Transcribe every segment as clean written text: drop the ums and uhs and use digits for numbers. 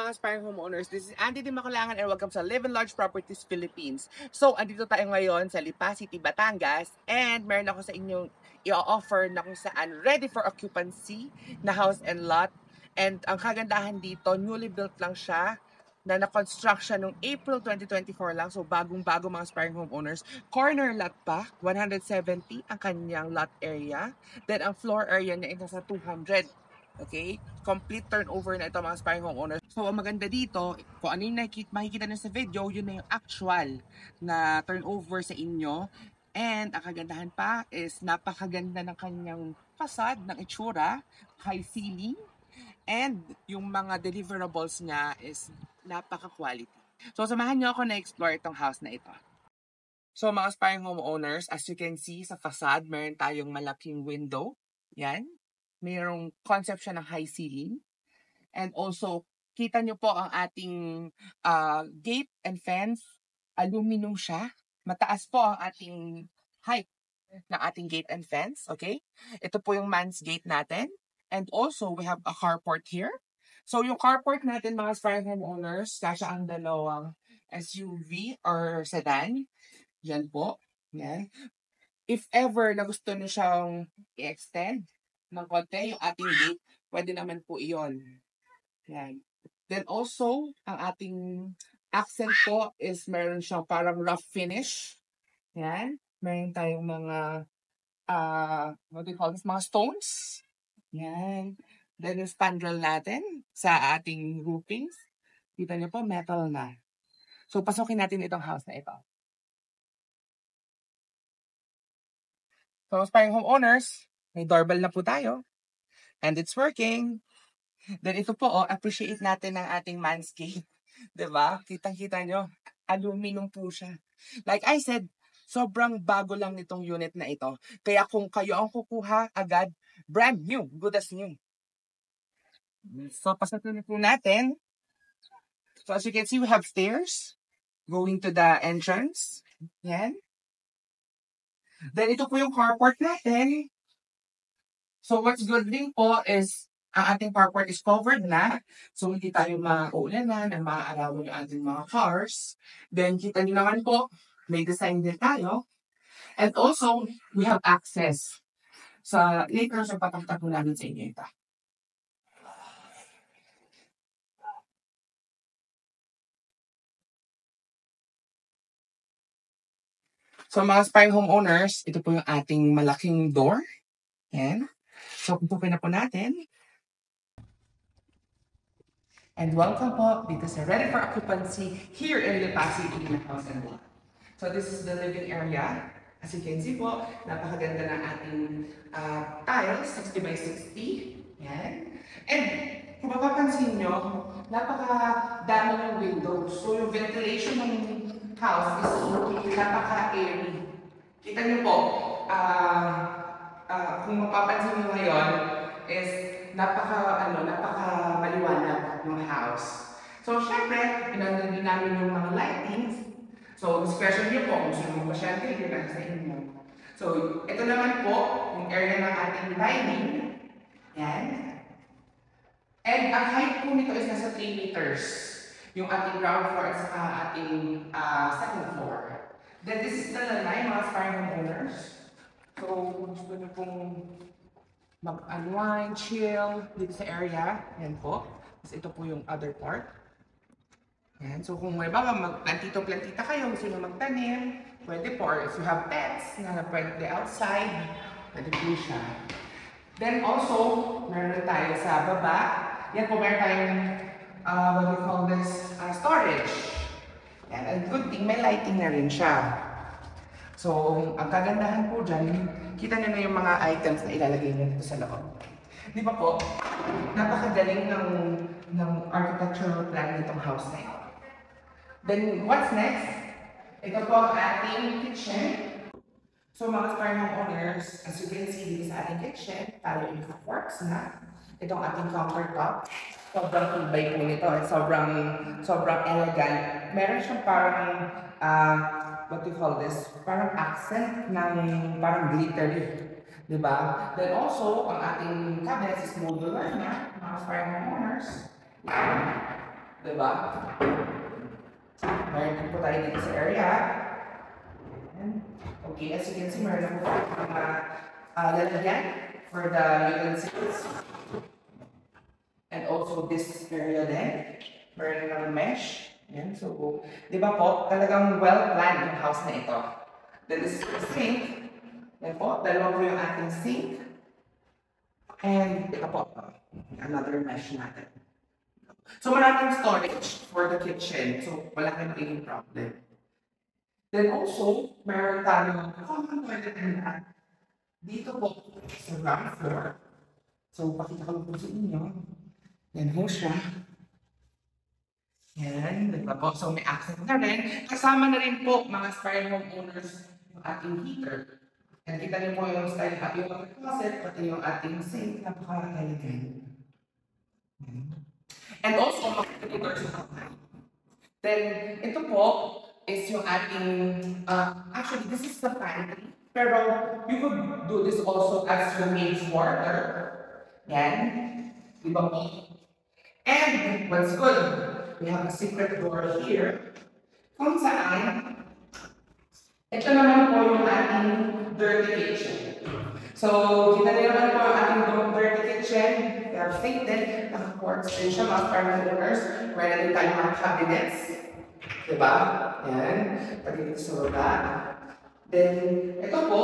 mga aspiring homeowners, this is Andy Di Maculangan and welcome sa Live and Large Properties Philippines. So, andito tayo ngayon sa Lipa City, Batangas and meron ako sa inyong i-offer na kung saan ready for occupancy na house and lot. And ang kagandahan dito, newly built lang siya na na-construction noong April 2024 lang. So, bagong-bago mga aspiring homeowners. Corner lot pa, 170 ang kanyang lot area. Then, ang floor area niya ay nasa 200. Okay? Complete turnover na ito mga aspiring homeowners. So, ang maganda dito, kung ano yung makikita nyo sa video, yun na yung actual na turnover sa inyo. And ang kagandahan pa is napakaganda ng kanyang facade, ng itsura, high ceiling, and yung mga deliverables niya is napaka-quality. So, samahan nyo ako na explore itong house na ito. So, mga aspiring homeowners, as you can see sa facade, meron tayong malaking window. Yan. Mayroong concept siya ng high ceiling. And also, kita nyo po ang ating gate and fence. Aluminum siya. Mataas po ang ating height ng ating gate and fence. Okay? Ito po yung man's gate natin. And also, we have a carport here. So, yung carport natin, mga aspiring homeowners, kasya ang dalawang SUV or sedan. Yan po. Yan. If ever na gusto nyo siyang i-extend ng konti yung ating gate, pwede naman po iyon. Yan. Then also, ang ating accent po is meron siyang parang rough finish. Yan. Meron tayong mga, what do you call this? Mga stones. Yan. Then yung spandrel natin sa ating roofings. Kita niyo po, metal na. So, pasukin natin itong house na ito. So, aspiring homeowners, may doorbell na po tayo. And it's working. Then ito po, appreciate natin ang ating man's gate. Diba? Kitang-kita nyo, aluminum po siya. Like I said, sobrang bago lang nitong unit na ito. Kaya kung kayo ang kukuha agad, brand new, good as new. So, pasatin po natin. So, as you can see, we have stairs going to the entrance. Yan. Then, ito po yung carport natin. So, what's good din po is, ang ating carport is covered na. So, hindi tayo mauulanan at maaarawan yung ating mga cars. Then, kita nyo naman po, may design din tayo. And also, we have access. Sa later, sa patagtag po namin sa inyo ito. So, mga aspiring homeowners, ito po yung ating malaking door. Yan. So, pupukin na po natin. And welcome po dito sa Ready for Occupancy here in Lipa City House and Lot. So, this is the living area. As you can see po, napakaganda ng ating tiles, 60 by 60. Yan. And kung mapapansin nyo, napakadami ng windows. So, yung ventilation ng house is napaka-airy. Kita nyo po, kung mapapansin nyo ngayon, is napaka maliwanag ng house. So, syempre, pinagdali namin yung mga lightings. So, discretion nyo po, kung gusto nyo magpasyente, yun lang sa inyo. So, ito naman po, yung area ng ating dining. Yan. And ang height po nito is nasa 3 meters. Yung ating ground floor at saka ating second floor. Then, this is the lanay, mga aspiring homeowners. So, kung gusto nyo pong mag-unwind, chill dito sa area. Yan po. Tapos ito po yung other part. Yan. So kung may baba, mag-plantito-plantita kayo, gusto nyo magtanim, pwede po. Or if you have pets na pwede outside, pwede po siya. Then also, meron tayo sa baba. Yan po, meron tayong, what do you call this, storage. Yan. And good thing, may lighting na rin siya. So, ang kagandahan po dyan, kita nyo na yung mga items na ilalagay nyo dito sa loob. Di ba po? Napakagaling ng architectural plan nitong house na ito. Then, what's next? Ito po ang ating kitchen. So, mga aspiring homeowners, as you can see dito sa ating kitchen, tayo yung works na. Itong ating countertop. Sobrang tibay po nito at sobrang elegant. Meron siyang parang, what do you call this? Parang accent ng parang glittery. Diba? Then also, ang ating cabinets is modular na, mga aspiring homeowners. Diba? Meron din po tayo dito sa area. Okay, as you can see, meron po mga lalagyan for the utensils. And also this area din, meron ng mesh. Yan, so, di ba po, talagang well-planned yung house na ito. Then this is the sink. Yan po, dalawa po yung ating sink. And ito po, another mesh natin. So maraming storage for the kitchen. So wala kayong magiging problem. Then also, meron tayong common toilet na dito po sa ground floor. So pakita ko lang po sa inyo. Yan po siya. Yan, diba po? So may access na rin. Kasama na rin po mga aspiring homeowners yung ating heater. And kita niyo po yung style at yung closet, pati yung ating sink. Napaka-elegant. And also, makikita sa kapay. Then, ito po is yung ating, actually, this is the pantry. Pero, you could do this also as your main quarter. Yan. Diba po? And, what's good, we have a secret door here. Kung saan, ito naman po yung ating dirty kitchen. So, kita niyo naman po ang ating dirty kitchen. We have stated, naka-quartz din siya, mga permanent owners. Meron din tayong mga cabinets. Diba? Yan. Pati dito sa baba. Then, ito po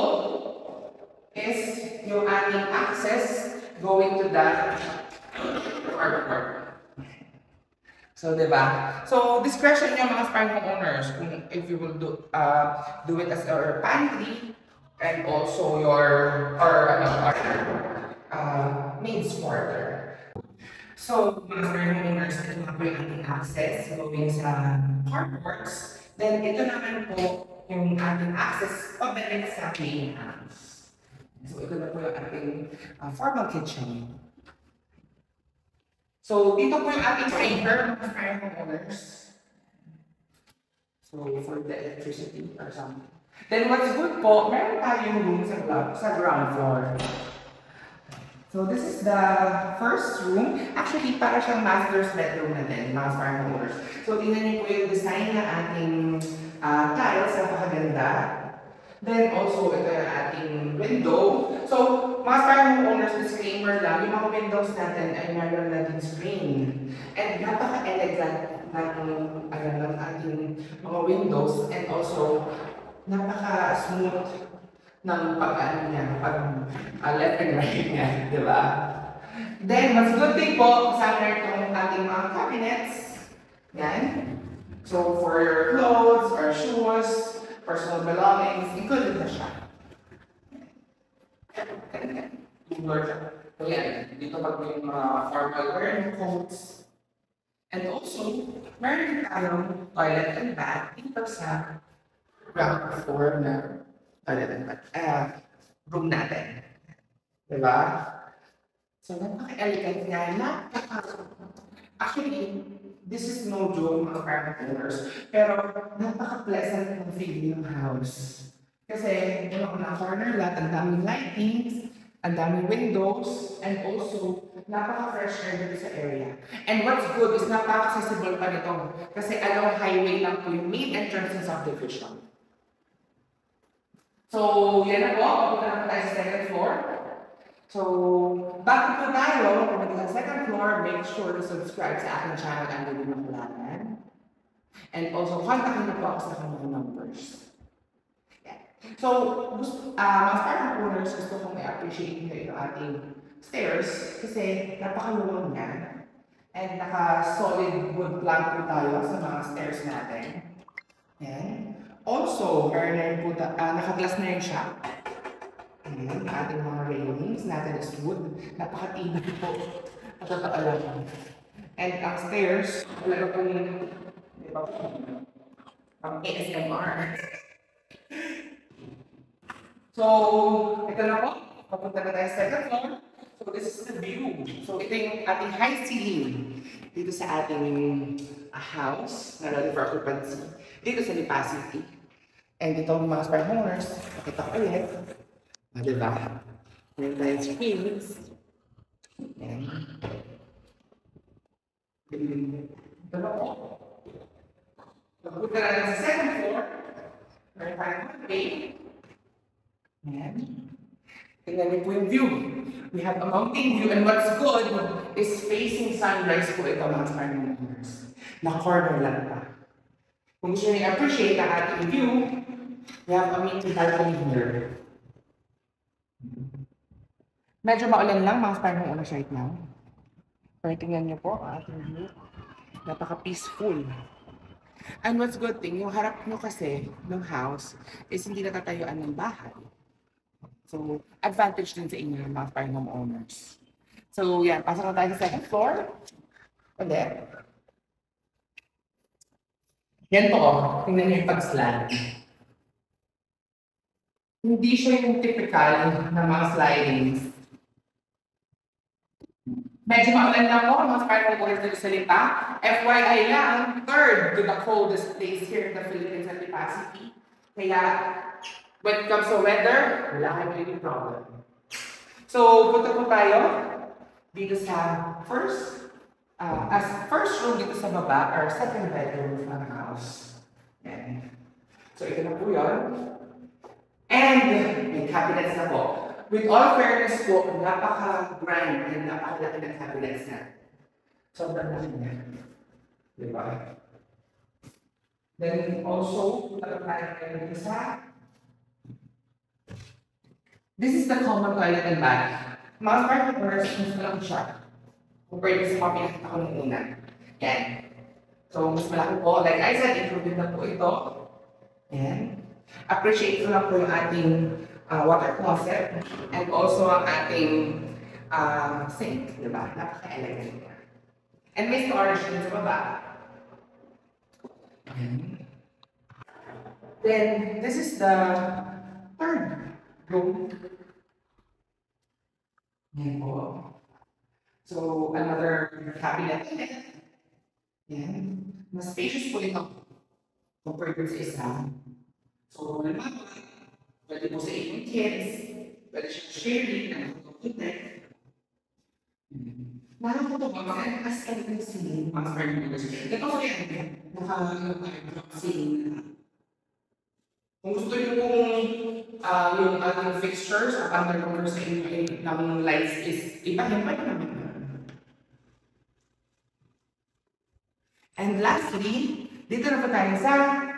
is yung ating access going to the hardware. So, diba? So, discretion niya mga aspiring homeowners kung if you will do it as your pantry and also your maid's quarter. So, mga aspiring homeowners, ito nga po yung ating access going sa carports. Then, ito naman po yung ating access pabalik sa main house. So, ito na po yung ating formal kitchen. So, dito po yung ating breaker, mga aspiring homeowners. So, for the electricity or something. Then, what's good po, meron tayong room sa ground floor. So, this is the first room. Actually, para siyang master's bedroom na din, mga aspiring homeowners. So, tingnan niyo po yung design na ating tiles, napakaganda. Then also, ito yung ating window. So, mga aspiring homeowners, disclaimer lang, yung mga windows natin ay meron na din screen. And napaka-elegant ng ating mga windows and also napaka-smooth ng pag-ano niya, left and right niya, di ba? Then, mas good thing po, kasama na itong ating mga cabinets. Yan. So, for your clothes or shoes, personal belongings, included na siya. So yan, dito pag may mga formal wear coats. And also, meron din tayong toilet and bath dito sa ground floor na toilet and bath room natin. Diba? So, napaka-elegant nga. Actually, this is no joke mga private owners, pero napaka-pleasant ng feeling ng house. Kasi, na corner lot, ang daming lightings, ang daming windows, and also, napaka-fresh air dito sa area. And what's good is napaka-accessible pa nito. Kasi along highway lang po yung main entrance ng subdivision. So, yan na po. Papunta na po tayo sa second floor. So, bago po tayo, pumunta sa second floor, make sure to subscribe sa aking channel and Andy Maculanan. And also, kontakin na po ako sa kanyang numbers. Yeah. So, mga startup owners, gusto kong i-appreciate nyo yung ating stairs kasi napakaluwang niya. And naka-solid wood plank po tayo sa mga stairs natin. Yan. Also, naka-glass na rin siya. Ayan, ang ating mga railings natin is wood. Napakatibay po. Matotoo lang. And ang stairs, wala po yung, di ba po, ang ASMR. So, ito na po. Papunta na tayo sa second floor. So, this is the view. So, ito yung ating high ceiling dito sa ating house na ready for occupancy dito sa Lipa City. And ito mga aspiring homeowners, pakita ko ulit. Diba? Meron tayong screens. Ayan. Ito na po. Pagpunta natin sa second floor. Meron tayong hallway. Ayan. Tingnan niyo po yung view. We have a mountain view, and what's good is facing sunrise po ito mga Sparkling owners. Na-corner lang pa. Kung gusto niyo i-appreciate ang ating view, we have a mini balcony here. Medyo maulan lang mga Sparkling owners right now. Pero tingnan niyo po ang ating view. Napaka-peaceful. And what's good thing, yung harap nyo kasi ng house is hindi natatayuan ng bahay. So, advantage din sa inyo yung mga Sparkling homeowners. So, yan. Pasok na tayo sa second floor. Ulit. Yan po. Tingnan niyo yung pag-slide. Hindi siya yung typical na mga slidings. Medyo maulan lang po ang mga Sparkling homeowners dito sa Lipa. FYI lang, third to the coldest place here in the Philippines at Lipa City. Kaya, when it comes to weather, wala kayong magiging problem. So, punta po tayo dito sa first room dito sa baba, or second bedroom ng house. Yan. So, ito na po yun. And, may cabinets na po. With all fairness po, napaka-grand and napakalaki ng cabinets na. Sobrang laki niya. Diba? Then, also, punta tayo dito sa this is the common toilet and bath. Mga Sparkling owners, mas malaki siya. Compared sa mga pinakita ko nung una. Yan. So, mas malaki po. Like I said, improvement na po ito. Yan. Appreciate ko lang po yung ating water closet and also ang ating sink. Diba? Napaka-elegant niya. And may storage din sa baba. Yan. Then, this is the third room. Yan po. So, another cabinet. Yan. Mas spacious po ito compared sa isa. So, naman, pwede po sa inyong kids, pwede siyang sharing, computer. Nakakita ba mga as ng ceiling, mga Sparkling owners? Ito ko yan, naka-ceiling na. Kung gusto nyo pong yung ating fixtures o undercover sa inyo ng lights is ibahin pa naman. And lastly, dito na po tayo sa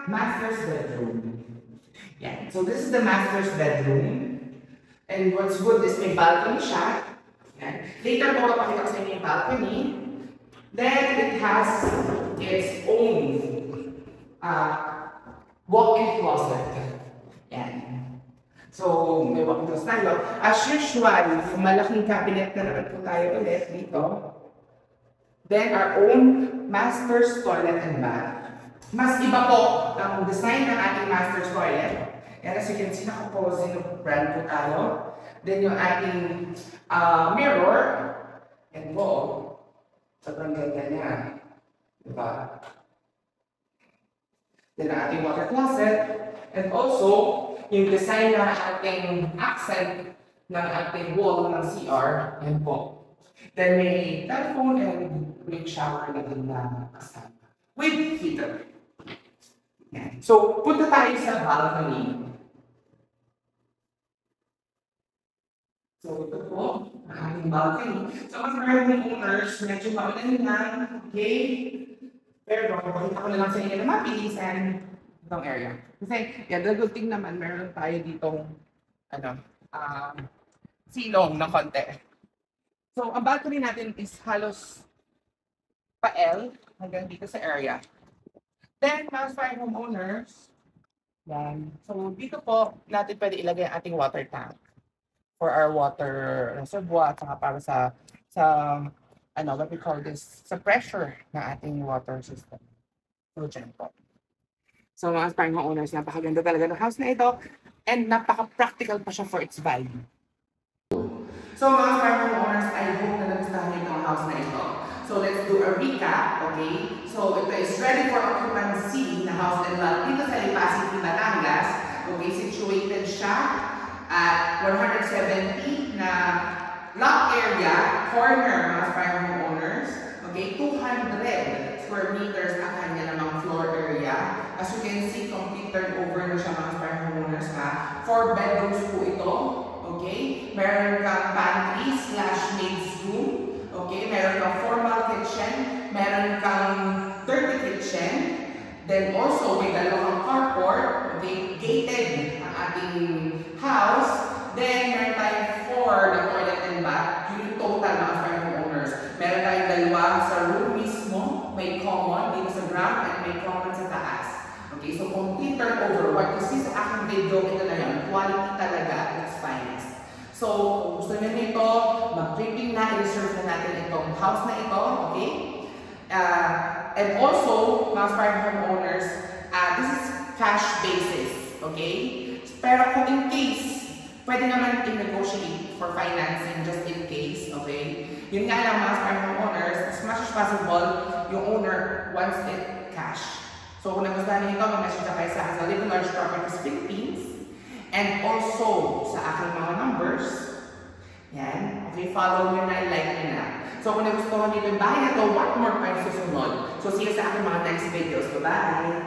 master's bedroom. Yeah. So this is the master's bedroom. And what's good is may balcony siya. Yeah. Later po kapakita ko sa inyo yung balcony. Then it has its own walk-in closet. Yan. So, may walk-in closet tayo. As usual, malaking cabinet na naman po tayo ulit dito. Then, our own master's toilet and bath. Mas iba po ang design ng ating master's toilet. And as you can see, nakapose yung brand po tayo. Then, yung ating mirror. And po, sobrang ganda niya. Diba? Then, ang ating water closet. And also, yung design ng ating accent ng ating wall ng CR. Yan po. Then, may telephone and may shower na din na kasama. With heater. Yan. So, punta tayo sa balcony. So, ito po, ang ating balcony. So, mas maraming owners, medyo maulan lang, okay? Pero, pakita ko na lang sa inyo na mabilisan itong area. Kasi, yeah, the good thing naman, meron tayo ditong, silong na konti. So, ang balcony natin is halos pa-L hanggang dito sa area. Then, mga Sparkling homeowners, yan. So, dito po, natin pwede ilagay ang ating water tank for our water reservoir at saka para sa what we call this, sa pressure ng ating water system. So, dyan po. So, mga Sparkling homeowners, napakaganda talaga ng house na ito and napaka-practical pa siya for its value. So, mga Sparkling homeowners, I hope na nagustuhan niyo itong house na ito. So, let's do a recap, okay? So, ito is ready for occupancy na house and lot dito sa Lipa City, Batangas. Okay, situated siya at 170 na lot area, corner, mga Sparkling homeowners. Okay, 200 square meters ang kanya namang floor area. As you can see, complete turnover na siya mga aspiring homeowners ha. 4 bedrooms po ito. Okay? Meron kang pantry / maid's room. Okay? Meron kang formal kitchen. Meron kang dirty kitchen. Then also, may dalawang carport. Okay? Gated ang ating house. Then, meron tayong 4 na toilet and bath. Yun yung total mga aspiring homeowners. Meron tayong dalawa sa room mismo. May common dito sa ground at may common sa taas. Okay, so complete turnover. What you see sa aking video, ito na yun. Quality talaga at its finest. So, kung gusto nyo nito, mag-flipping na, i-reserve na natin itong house na ito. Okay? And also, mga aspiring homeowners, this is cash basis. Okay? Pero kung in case, pwede naman i-negotiate for financing just in case, okay? Yun nga lang mga aspiring homeowners, as much as possible, yung owner wants it cash. So kung nagustuhan niyo ito, mag-message na kayo sa akin sa Live Large Properties Philippines and also sa aking mga numbers. Yan. Okay, follow nyo na, like nyo na. So kung nagustuhan niyo yung bahay na ito, what more pa yung susunod? So see you sa aking mga next videos. Bye-bye!